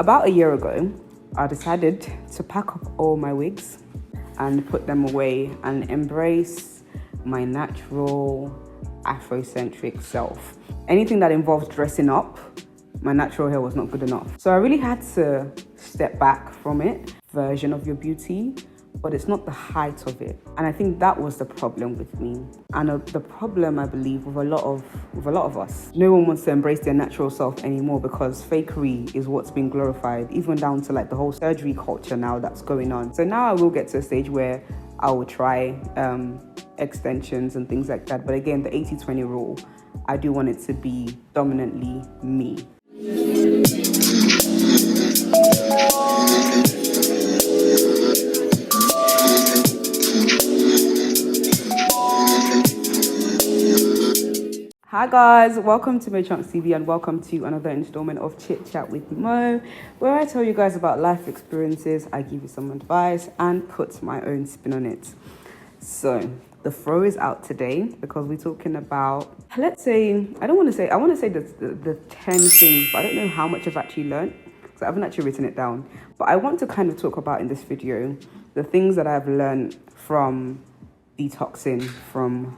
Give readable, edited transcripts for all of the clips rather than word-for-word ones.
About a year ago, I decided to pack up all my wigs and put them away and embrace my natural Afrocentric self. Anything that involves dressing up, my natural hair was not good enough. So I really had to step back from it, version of your beauty, but it's not the height of it. And I think that was the problem with me. And the problem, I believe, with a lot of us. No one wants to embrace their natural self anymore because fakery is what's been glorified, even down to like the whole surgery culture now that's going on. So now I will get to a stage where I will try extensions and things like that. But again, the 80-20 rule, I do want it to be dominantly me. Hi guys, welcome to mochunkstv and welcome to another installment of Chit Chat with Mo, where I tell you guys about life experiences, I give you some advice and put my own spin on it. So the throw is out today because we're talking about, let's say, I want to say the 10 things, but I don't know how much I've actually learned, so I haven't actually written it down. But I want to kind of talk about in this video the things that I've learned from detoxing from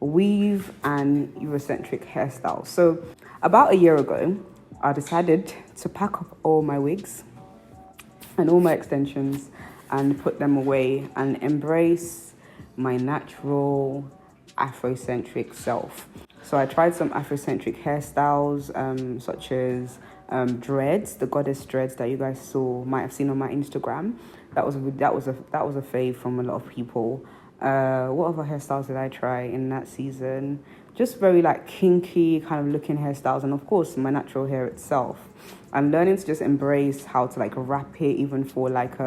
weave and Eurocentric hairstyles. So about a year ago, I decided to pack up all my wigs and all my extensions and put them away and embrace my natural Afrocentric self. So I tried some Afrocentric hairstyles, such as dreads, the goddess dreads that you guys might have seen on my Instagram. That was a fave from a lot of people. What other hairstyles did I try in that season? Just very like kinky kind of looking hairstyles, and of course my natural hair itself. I'm learning to just embrace how to like wrap it even for like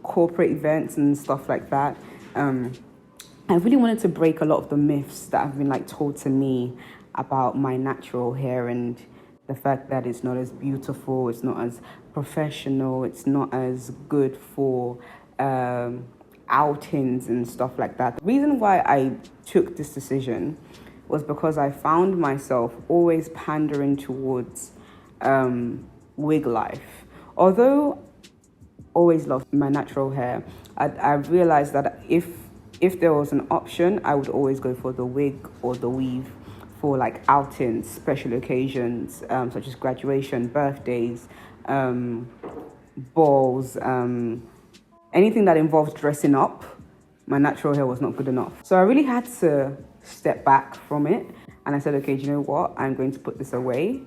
corporate events and stuff like that. I really wanted to break a lot of the myths that have been like told to me about my natural hair and the fact that it's not as beautiful, it's not as professional, it's not as good for outings and stuff like that. The reason why I took this decision was because I found myself always pandering towards wig life. Although always loved my natural hair, I realized that if there was an option, I would always go for the wig or the weave for like outings, special occasions, such as graduation, birthdays, balls, anything that involves dressing up. My natural hair was not good enough. So I really had to step back from it. And I said, okay, do you know what? I'm going to put this away.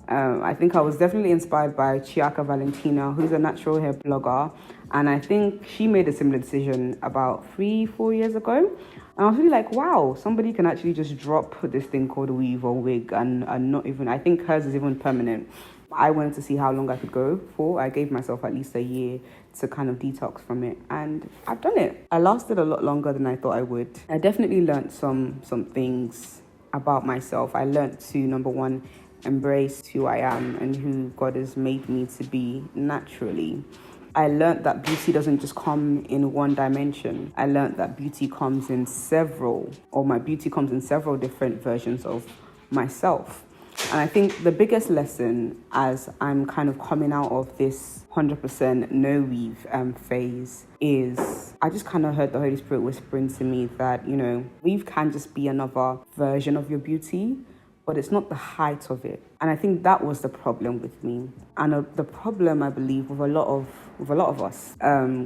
I think I was definitely inspired by Chiaka Valentina, who's a natural hair blogger. And I think she made a similar decision about 3-4 years ago. And I was really like, wow, somebody can actually just drop this thing called weave or wig and not even, I think hers is even permanent. I wanted to see how long I could go for. I gave myself at least a year to kind of detox from it, and I've done it. I lasted a lot longer than I thought I would. I definitely learned some things about myself. I learned to, number one, embrace who I am and who God has made me to be naturally. I learned that beauty doesn't just come in one dimension. I learned that beauty comes in several different versions of myself. And I think the biggest lesson as I'm kind of coming out of this 100% no weave phase is I just kind of heard the Holy Spirit whispering to me that, you know, weave can just be another version of your beauty, but it's not the height of it. And I think that was the problem with me. And the problem, I believe, with a lot of us.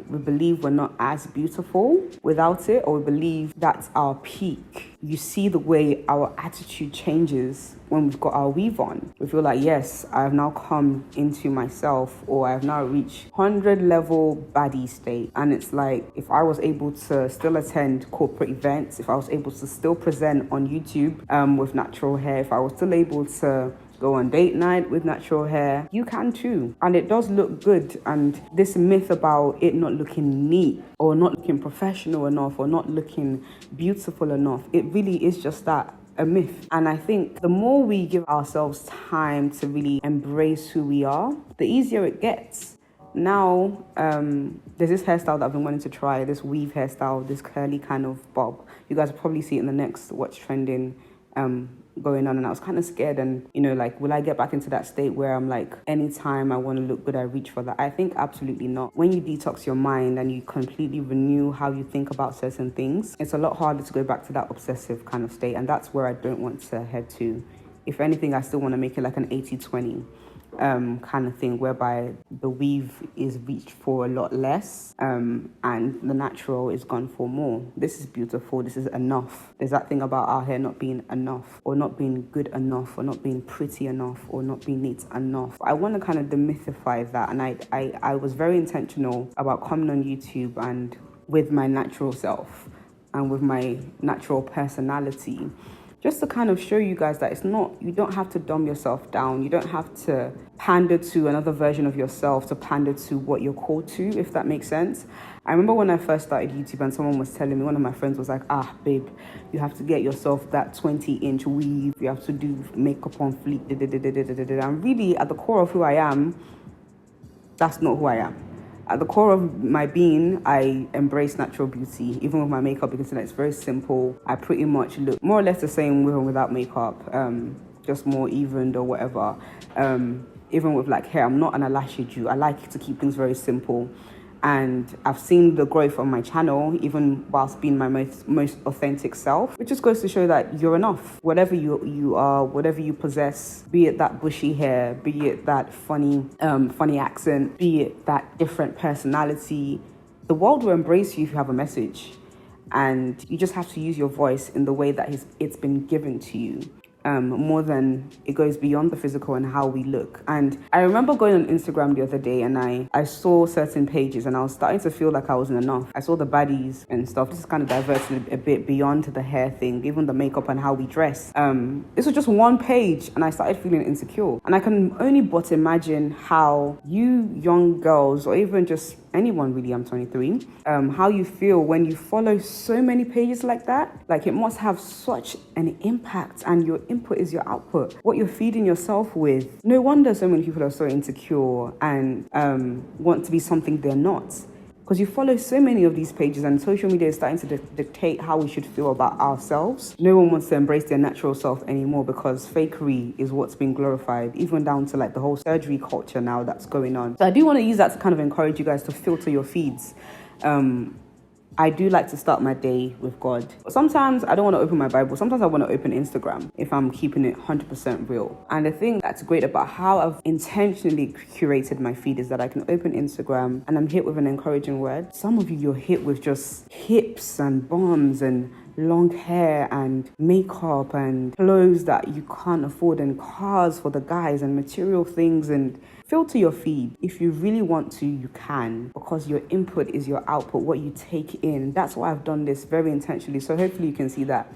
We believe we're not as beautiful without it, or we believe that's our peak. You see the way our attitude changes when we've got our weave on. We feel like, yes, I have now come into myself, or I have now reached 100 level baddie state. And it's like, if I was able to still attend corporate events, if I was able to still present on YouTube with natural hair, if I was still able to go on date night with natural hair, you can too. And it does look good. And this myth about it not looking neat or not looking professional enough or not looking beautiful enough, it really is just that, a myth. And I think the more we give ourselves time to really embrace who we are, the easier it gets. Now, there's this hairstyle that I've been wanting to try, this weave hairstyle, this curly kind of bob. You guys will probably see it in the next What's Trending going on, and I was kind of scared. And like, will I get back into that state where I'm like, anytime I want to look good, I reach for that? I think absolutely not. When you detox your mind and you completely renew how you think about certain things, it's a lot harder to go back to that obsessive kind of state, and that's where I don't want to head to. If anything, I still want to make it like an 80-20 kind of thing, whereby the weave is reached for a lot less, and the natural is gone for more. This is beautiful. This is enough. There's that thing about our hair not being enough, or not being good enough, or not being pretty enough, or not being neat enough. I want to kind of demystify that, and I was very intentional about coming on YouTube and with my natural self and with my natural personality, just to kind of show you guys that it's not, you don't have to dumb yourself down. You don't have to pander to another version of yourself to pander to what you're called to, if that makes sense. I remember when I first started YouTube and someone was telling me, one of my friends was like, babe, you have to get yourself that 20-inch weave. You have to do makeup on fleek. And really, at the core of who I am, that's not who I am. At the core of my being, I embrace natural beauty, even with my makeup, because it's very simple. I pretty much look more or less the same with and without makeup, just more evened or whatever. Even with like hair, I'm not an Alashi Jew. I like to keep things very simple. And I've seen the growth on my channel, even whilst being my most authentic self, which just goes to show that you're enough. Whatever you are, whatever you possess, be it that bushy hair, be it that funny accent, be it that different personality, the world will embrace you if you have a message. And you just have to use your voice in the way that it's been given to you. More than it goes beyond the physical and how we look. And I remember going on Instagram the other day, and I saw certain pages, and I was starting to feel like I wasn't enough. I saw the baddies and stuff. This is kind of diverted a bit beyond the hair thing, even the makeup and how we dress. This was just one page, and I started feeling insecure. And I can only but imagine how you young girls, or even just anyone really, I'm 23, how you feel when you follow so many pages like that. Like, it must have such an impact, and your input is your output. What you're feeding yourself with. No wonder so many people are so insecure and want to be something they're not. Because you follow so many of these pages, and social media is starting to dictate how we should feel about ourselves. No one wants to embrace their natural self anymore, because fakery is what's been glorified, even down to like the whole surgery culture now that's going on. So I do want to use that to kind of encourage you guys to filter your feeds. I do like to start my day with God. But sometimes I don't want to open my Bible. Sometimes I want to open Instagram, if I'm keeping it 100% real. And the thing that's great about how I've intentionally curated my feed is that I can open Instagram and I'm hit with an encouraging word. Some of you, you're hit with just hips and bums and long hair and makeup and clothes that you can't afford, and cars for the guys and material things. And filter your feed. If you really want to, you can, because your input is your output, what you take in. That's why I've done this very intentionally. So hopefully you can see that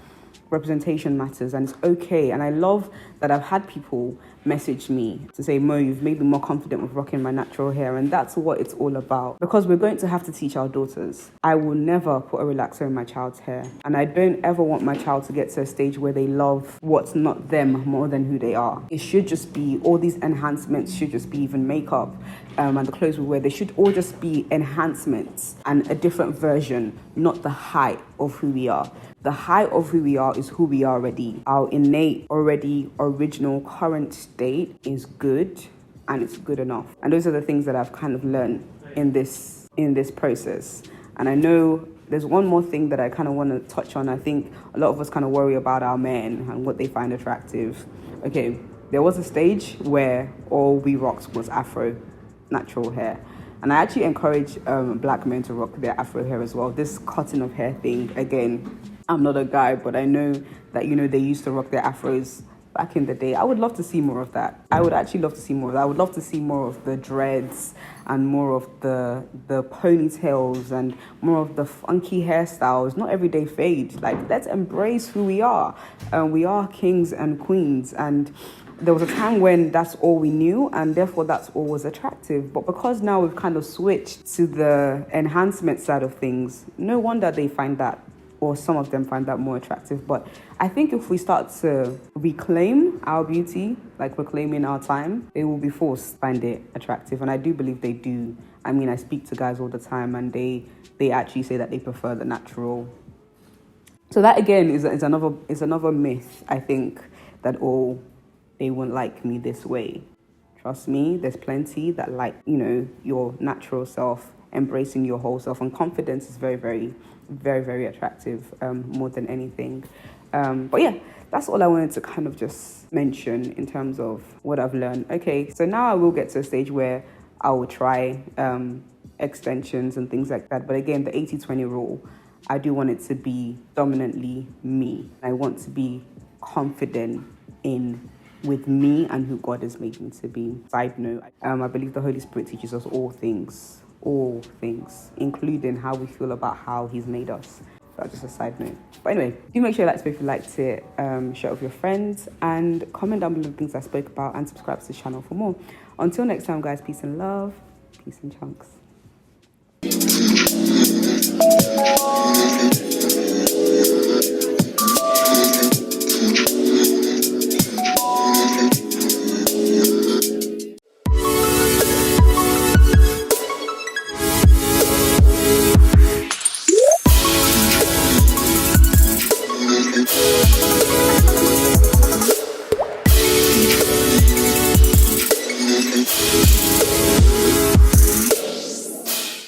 representation matters, and it's okay. And I love that I've had people message me to say, Mo, you've made me more confident with rocking my natural hair. And that's what it's all about, because we're going to have to teach our daughters. I will never put a relaxer in my child's hair, and I don't ever want my child to get to a stage where they love what's not them more than who they are. It should just be, all these enhancements should just be, even makeup and the clothes we wear, they should all just be enhancements and a different version, not the height of who we are. The height of who we are is who we are already. Our innate, already original, current state is good, and it's good enough. And those are the things that I've kind of learned in this process. And I know there's one more thing that I kind of want to touch on. I think a lot of us kind of worry about our men and what they find attractive. Okay, there was a stage where all we rocked was Afro, natural hair. And I actually encourage black men to rock their Afro hair as well. This cutting of hair thing, again, I'm not a guy, but I know that, they used to rock their Afros back in the day. I would love to see more of that. I would actually love to see more of that. I would love to see more of the dreads and more of the ponytails and more of the funky hairstyles, not everyday fade. Like, let's embrace who we are. We are kings and queens, and there was a time when that's all we knew, and therefore that's all was attractive. But because now we've kind of switched to the enhancement side of things, no wonder they find that, or some of them find that more attractive. But I think if we start to reclaim our beauty, like reclaiming our time, they will be forced to find it attractive. And I do believe they do. I mean, I speak to guys all the time, and they actually say that they prefer the natural. So that again is another myth, I think, that, oh, they won't like me this way. Trust me, there's plenty that like, your natural self, embracing your whole self. And confidence is very, very, very, very attractive, more than anything. But yeah, that's all I wanted to kind of just mention in terms of what I've learned. Okay, so now I will get to a stage where I will try extensions and things like that. But again, the 80-20 rule, I do want it to be dominantly me. I want to be confident with me and who God has made me to be. Side note, I believe the Holy Spirit teaches us all things, including how we feel about how He's made us. That's just a side note. But anyway, do make sure you like this if you liked it, share it with your friends, and comment down below the things I spoke about, and subscribe to the channel for more. Until next time, guys, peace and love, peace and chunks.